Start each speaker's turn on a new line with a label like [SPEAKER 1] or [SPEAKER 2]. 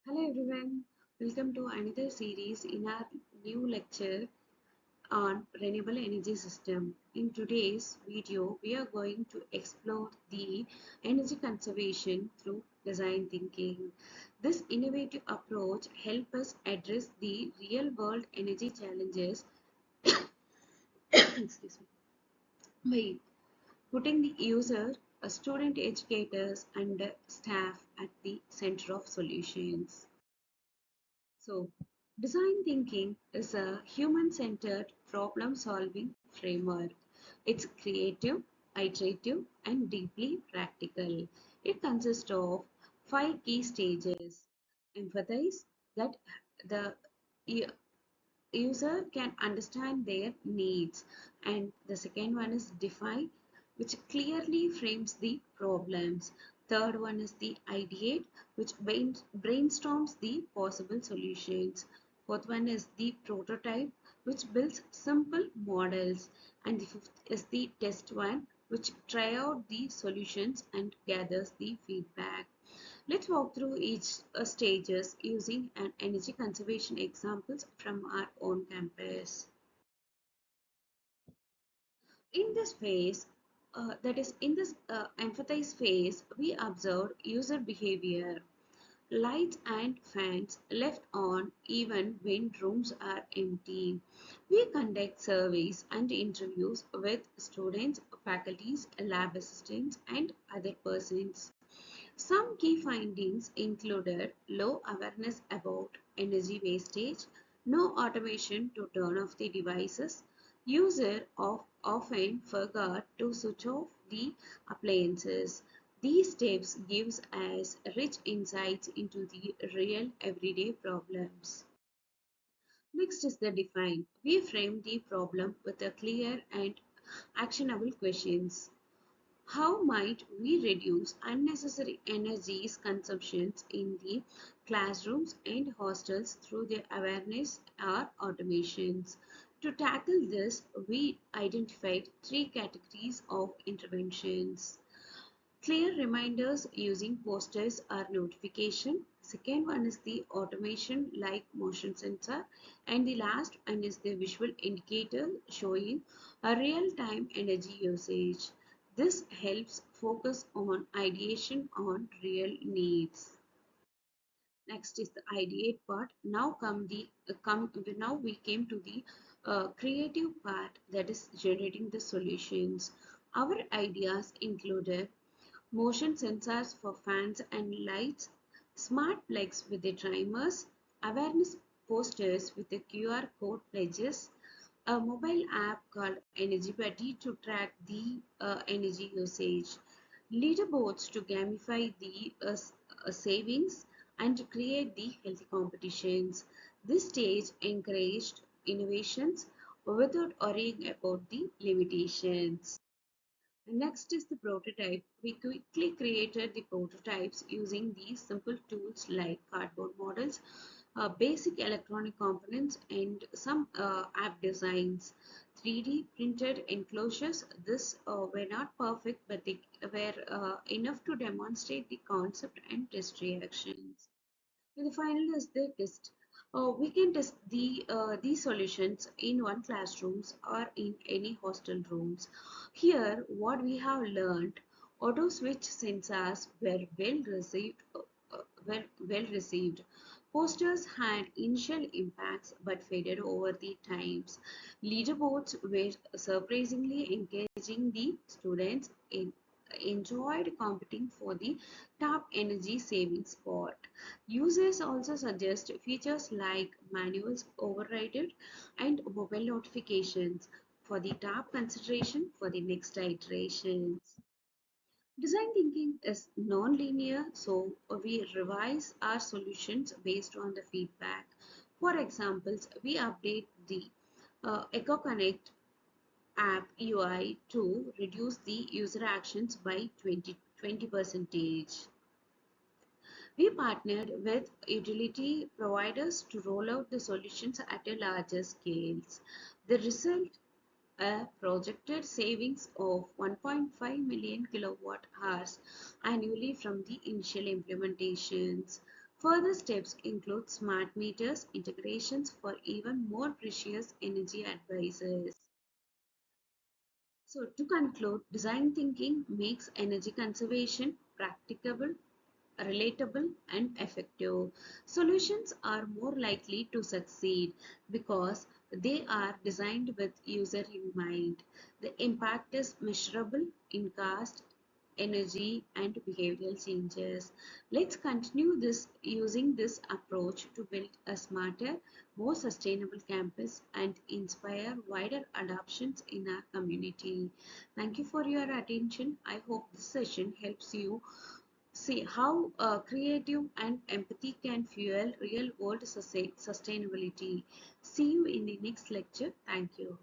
[SPEAKER 1] Hello everyone, welcome to another series in our new lecture on renewable energy system. In today's video, we are going to explore the energy conservation through design thinking. This innovative approach helps us address the real world energy challenges excuse me, by putting the user, student educators and staff at the center of solutions. So, design thinking is a human centered problem solving framework. It's creative, iterative, and deeply practical. It consists of five key stages. Empathize that the user can understand their needs, and the second one is define, which clearly frames the problems. Third one is the ideate, which brainstorms the possible solutions. Fourth one is the prototype, which builds simple models, and the fifth is the test one, which try out the solutions and gathers the feedback. Let's walk through each stages using an energy conservation examples from our own campus. In this phase, that is in this empathize phase, we observe user behavior. Lights and fans left on even when rooms are empty. We conduct surveys and interviews with students, faculties, lab assistants, and other persons. Some key findings included low awareness about energy wastage, no automation to turn off the devices, often forgot to switch off the appliances. These steps gives us rich insights into the real everyday problems. Next is the define. We frame the problem with a clear and actionable questions. How might we reduce unnecessary energy consumptions in the classrooms and hostels through the awareness or automations? To tackle this, we identified three categories of interventions. Clear reminders using posters or notification. Second one is the automation like motion sensor. And the last one is the visual indicator showing a real-time energy usage. This helps focus on ideation on real needs. Next is the ideate part. Now we came to the creative part, that is generating the solutions. Our ideas included motion sensors for fans and lights, smart plugs with the timers, awareness posters with the QR code pledges, a mobile app called Energy Buddy to track the energy usage, leaderboards to gamify the savings, and to create the healthy competitions. This stage encouraged innovations without worrying about the limitations. Next is the prototype. We quickly created the prototypes using these simple tools like cardboard models, basic electronic components, and some app designs. 3D printed enclosures. This were not perfect, but they were enough to demonstrate the concept and test reactions. And the final is the test. We can test these solutions in one classrooms or in any hostel rooms. Here, what we have learned, auto switch sensors were well received. Posters had initial impacts but faded over the times. Leaderboards were surprisingly engaging. The students enjoyed competing for the top energy saving spot. Users also suggest features like manuals overridden and mobile notifications for the top consideration for the next iterations. Design thinking is non-linear, so we revise our solutions based on the feedback. For examples, we update the EcoConnect app UI to reduce the user actions by 20%. We partnered with utility providers to roll out the solutions at a larger scale. The result, a projected savings of 1.5 million kilowatt hours annually from the initial implementations. Further steps include smart meters, integrations for even more precious energy advices. So to conclude, design thinking makes energy conservation practicable, relatable and effective. Solutions are more likely to succeed because they are designed with user in mind. The impact is measurable in cost, energy and behavioral changes. Let's continue this using this approach to build a smarter, more sustainable campus and inspire wider adoptions in our community. Thank you for your attention. I hope this session helps you see how creative and empathy can fuel real world sustainability. See you in the next lecture. Thank you.